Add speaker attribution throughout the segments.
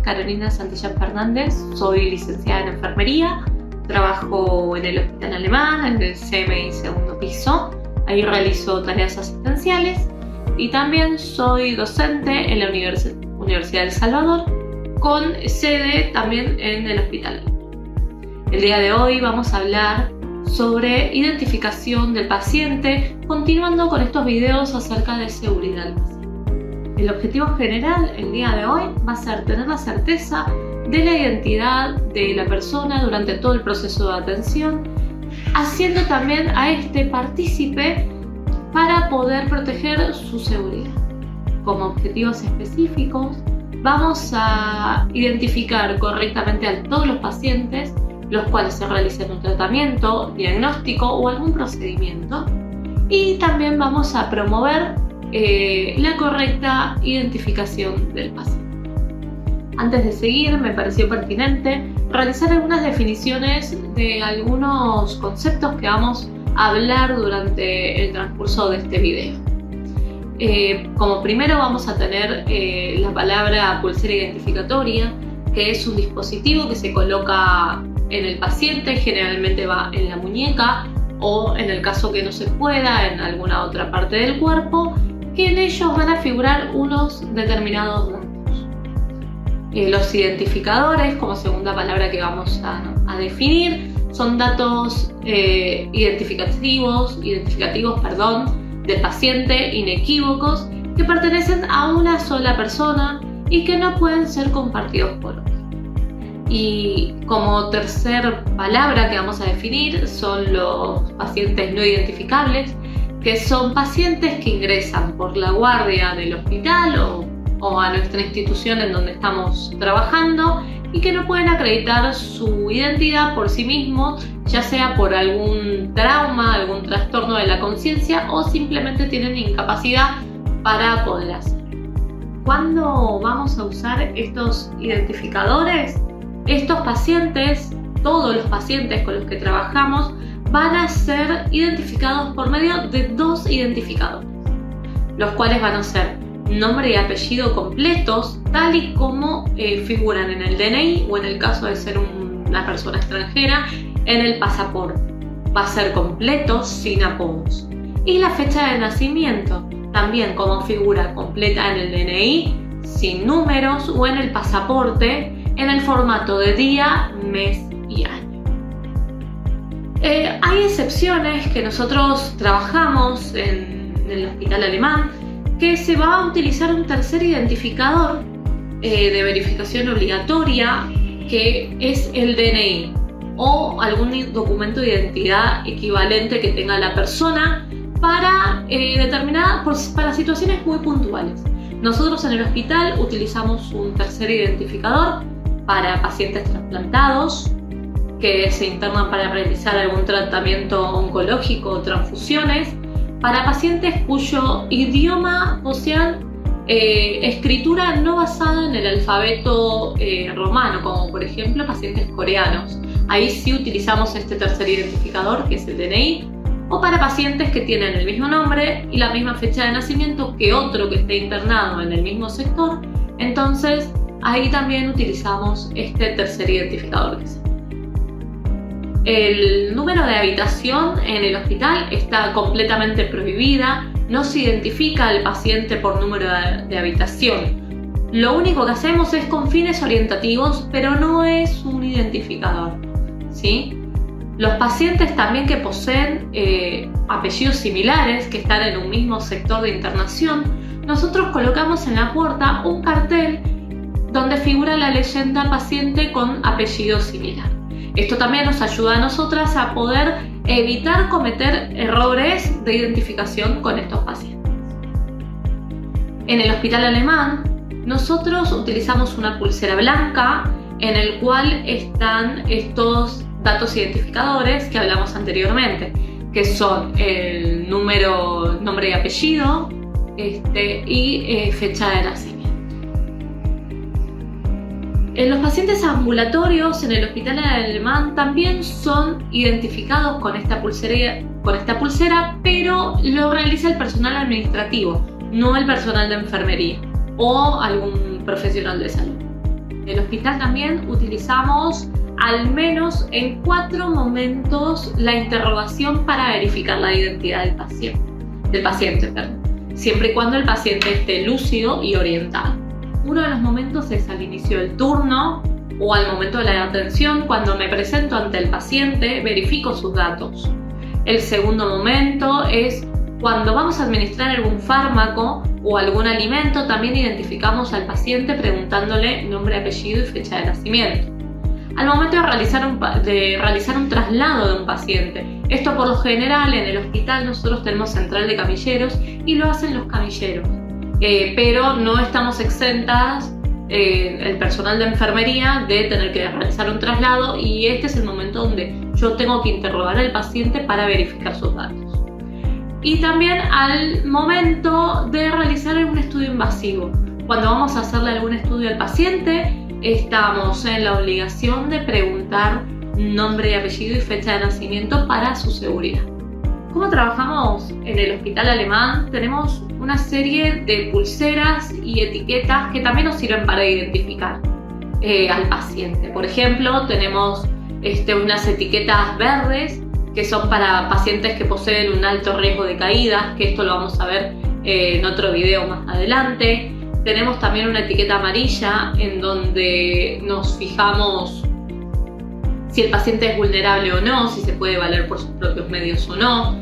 Speaker 1: Carolina Santillán Fernández, soy licenciada en enfermería, trabajo en el Hospital Alemán, en el CMI segundo piso, ahí realizo tareas asistenciales y también soy docente en la Universidad del Salvador, con sede también en el Hospital Alemán. El día de hoy vamos a hablar sobre identificación del paciente, continuando con estos videos acerca de seguridad del paciente. El objetivo general el día de hoy va a ser tener la certeza de la identidad de la persona durante todo el proceso de atención, haciendo también a este partícipe para poder proteger su seguridad. Como objetivos específicos, vamos a identificar correctamente a todos los pacientes los cuales se realicen un tratamiento, diagnóstico o algún procedimiento, y también vamos a promover la correcta identificación del paciente. Antes de seguir, me pareció pertinente realizar algunas definiciones de algunos conceptos que vamos a hablar durante el transcurso de este video. Como primero vamos a tener la palabra pulsera identificatoria, que es un dispositivo que se coloca en el paciente, generalmente va en la muñeca o, en el caso que no se pueda, en alguna otra parte del cuerpo, que en ellos van a figurar unos determinados datos. Los identificadores, como segunda palabra que vamos a definir, son datos identificativos del paciente, inequívocos, que pertenecen a una sola persona y que no pueden ser compartidos por otros. Y como tercer palabra que vamos a definir son los pacientes no identificables, que son pacientes que ingresan por la guardia del hospital o a nuestra institución en donde estamos trabajando y que no pueden acreditar su identidad por sí mismos, ya sea por algún trauma, algún trastorno de la conciencia o simplemente tienen incapacidad para poder hacerlo. ¿Cuándo vamos a usar estos identificadores? Estos pacientes, todos los pacientes con los que trabajamos, van a ser identificados por medio de dos identificadores, los cuales van a ser nombre y apellido completos, tal y como figuran en el DNI o, en el caso de ser una persona extranjera, en el pasaporte. Va a ser completo, sin apodos. Y la fecha de nacimiento, también como figura completa en el DNI, sin números, o en el pasaporte, en el formato de día, mes y año. Hay excepciones que nosotros trabajamos en el Hospital Alemán, que se va a utilizar un tercer identificador de verificación obligatoria, que es el DNI o algún documento de identidad equivalente que tenga la persona para para situaciones muy puntuales. Nosotros en el hospital utilizamos un tercer identificador para pacientes trasplantados que se internan para realizar algún tratamiento oncológico o transfusiones, para pacientes cuyo idioma posean escritura no basada en el alfabeto romano, como por ejemplo pacientes coreanos. Ahí sí utilizamos este tercer identificador, que es el DNI, o para pacientes que tienen el mismo nombre y la misma fecha de nacimiento que otro que esté internado en el mismo sector. Entonces ahí también utilizamos este tercer identificador. El número de habitación en el hospital está completamente prohibida, no se identifica al paciente por número de habitación. Lo único que hacemos es con fines orientativos, pero no es un identificador, ¿sí? Los pacientes también que poseen apellidos similares, que están en un mismo sector de internación, nosotros colocamos en la puerta un cartel donde figura la leyenda paciente con apellido similar. Esto también nos ayuda a nosotras a poder evitar cometer errores de identificación con estos pacientes. En el Hospital Alemán, nosotros utilizamos una pulsera blanca en el cual están estos datos identificadores que hablamos anteriormente, que son el nombre y apellido y fecha de nacimiento. Los pacientes ambulatorios en el Hospital Alemán también son identificados con esta pulsera, pero lo realiza el personal administrativo, no el personal de enfermería o algún profesional de salud. el hospital también utilizamos al menos en 4 momentos la interrogación para verificar la identidad del paciente, siempre y cuando el paciente esté lúcido y orientado. Uno de los momentos es al inicio del turno o al momento de la atención. Cuando me presento ante el paciente, verifico sus datos. El segundo momento es cuando vamos a administrar algún fármaco o algún alimento. También identificamos al paciente preguntándole nombre, apellido y fecha de nacimiento. Al momento de realizar un traslado de un paciente, esto por lo general en el hospital nosotros tenemos central de camilleros y lo hacen los camilleros, pero no estamos exentas el personal de enfermería de tener que realizar un traslado, y este es el momento donde yo tengo que interrogar al paciente para verificar sus datos. Y también al momento de realizar algún estudio invasivo. Cuando vamos a hacerle algún estudio al paciente, estamos en la obligación de preguntar nombre y apellido y fecha de nacimiento para su seguridad. ¿Cómo trabajamos en el Hospital Alemán? Tenemos una serie de pulseras y etiquetas que también nos sirven para identificar al paciente. Por ejemplo, tenemos unas etiquetas verdes que son para pacientes que poseen un alto riesgo de caídas, que esto lo vamos a ver en otro video más adelante. Tenemos también una etiqueta amarilla en donde nos fijamos si el paciente es vulnerable o no, si se puede valer por sus propios medios o no.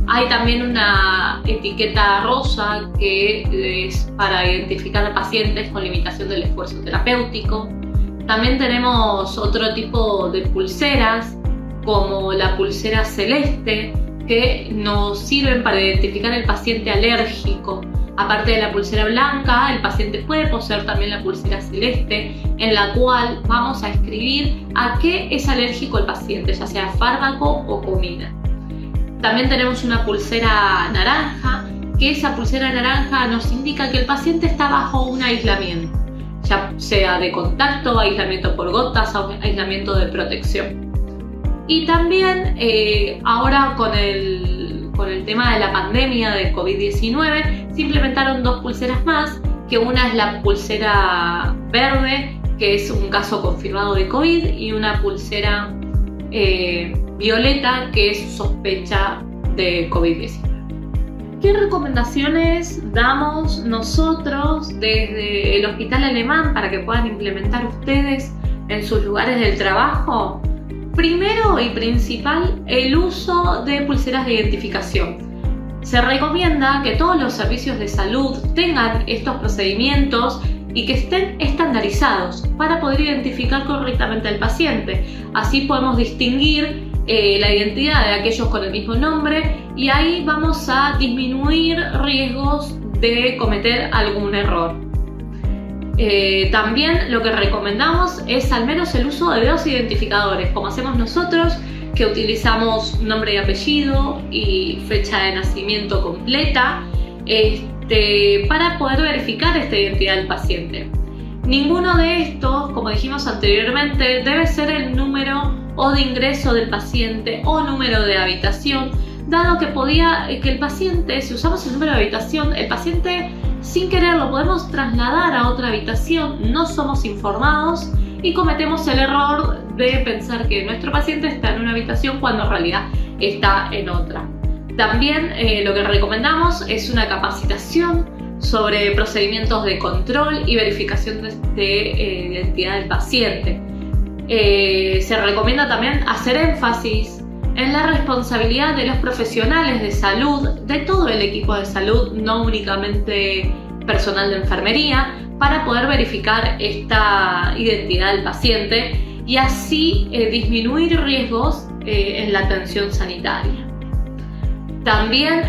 Speaker 1: Hay también una etiqueta rosa que es para identificar a pacientes con limitación del esfuerzo terapéutico. También tenemos otro tipo de pulseras, como la pulsera celeste, que nos sirven para identificar al paciente alérgico. Aparte de la pulsera blanca, el paciente puede poseer también la pulsera celeste, en la cual vamos a escribir a qué es alérgico el paciente, ya sea fármaco o comida. También tenemos una pulsera naranja, que esa pulsera naranja nos indica que el paciente está bajo un aislamiento, ya sea de contacto, aislamiento por gotas o aislamiento de protección. Y también ahora con el tema de la pandemia del COVID-19 se implementaron 2 pulseras más, que una es la pulsera verde, que es un caso confirmado de COVID, y una pulsera violeta, que es sospecha de COVID-19. ¿Qué recomendaciones damos nosotros desde el Hospital Alemán para que puedan implementar ustedes en sus lugares del trabajo? Primero y principal, el uso de pulseras de identificación. Se recomienda que todos los servicios de salud tengan estos procedimientos y que estén estandarizados para poder identificar correctamente al paciente. Así podemos distinguir la identidad de aquellos con el mismo nombre, y ahí vamos a disminuir riesgos de cometer algún error. También lo que recomendamos es al menos el uso de 2 identificadores, como hacemos nosotros, que utilizamos nombre y apellido y fecha de nacimiento completa, para poder verificar esta identidad del paciente. Ninguno de estos, como dijimos anteriormente, debe ser el número o de ingreso del paciente o número de habitación, dado que el paciente, si usamos el número de habitación, el paciente sin querer lo podemos trasladar a otra habitación, no somos informados y cometemos el error de pensar que nuestro paciente está en una habitación cuando en realidad está en otra. También lo que recomendamos es una capacitación sobre procedimientos de control y verificación de identidad del paciente. Se recomienda también hacer énfasis en la responsabilidad de los profesionales de salud, de todo el equipo de salud, no únicamente personal de enfermería, para poder verificar esta identidad del paciente y así disminuir riesgos en la atención sanitaria. También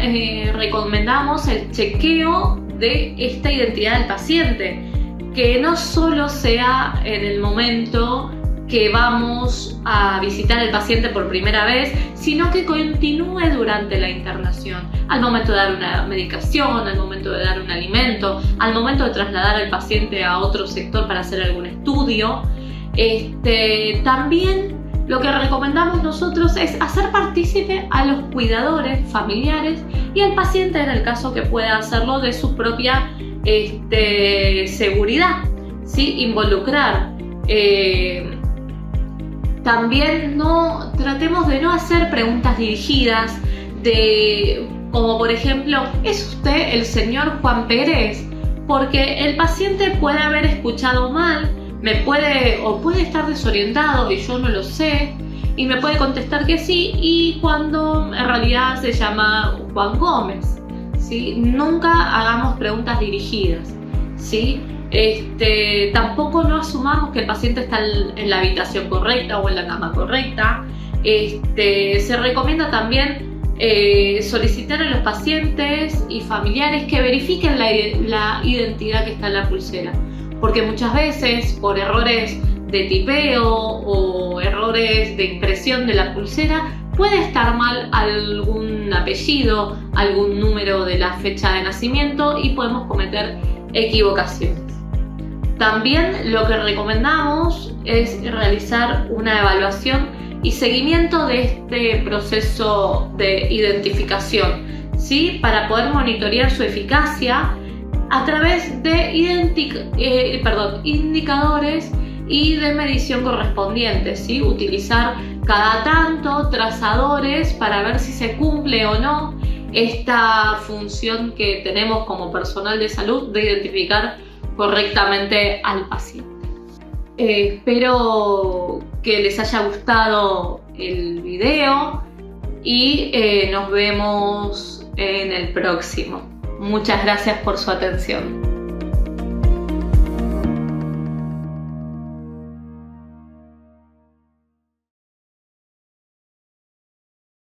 Speaker 1: recomendamos el chequeo de esta identidad del paciente, que no solo sea en el momento que vamos a visitar al paciente por primera vez, sino que continúe durante la internación, al momento de dar una medicación, al momento de dar un alimento, al momento de trasladar al paciente a otro sector para hacer algún estudio. También lo que recomendamos nosotros es hacer partícipe a los cuidadores, familiares y al paciente en el caso que pueda hacerlo de su propia seguridad, ¿sí? Involucrar También tratemos de no hacer preguntas dirigidas, como por ejemplo, ¿es usted el señor Juan Pérez? Porque el paciente puede haber escuchado mal, puede estar desorientado y yo no lo sé, y me puede contestar que sí, y cuando en realidad se llama Juan Gómez, ¿sí? Nunca hagamos preguntas dirigidas, ¿sí? Tampoco no asumamos que el paciente está en la habitación correcta o en la cama correcta. Se recomienda también solicitar a los pacientes y familiares que verifiquen la identidad que está en la pulsera, porque muchas veces por errores de tipeo o errores de impresión de la pulsera puede estar mal algún apellido, algún número de la fecha de nacimiento y podemos cometer equivocaciones. También lo que recomendamos es realizar una evaluación y seguimiento de este proceso de identificación, ¿sí? Para poder monitorear su eficacia a través de indicadores y de medición correspondientes, ¿sí? Utilizar cada tanto trazadores para ver si se cumple o no esta función que tenemos como personal de salud de identificar correctamente al paciente. Espero que les haya gustado el video y nos vemos en el próximo. Muchas gracias por su atención.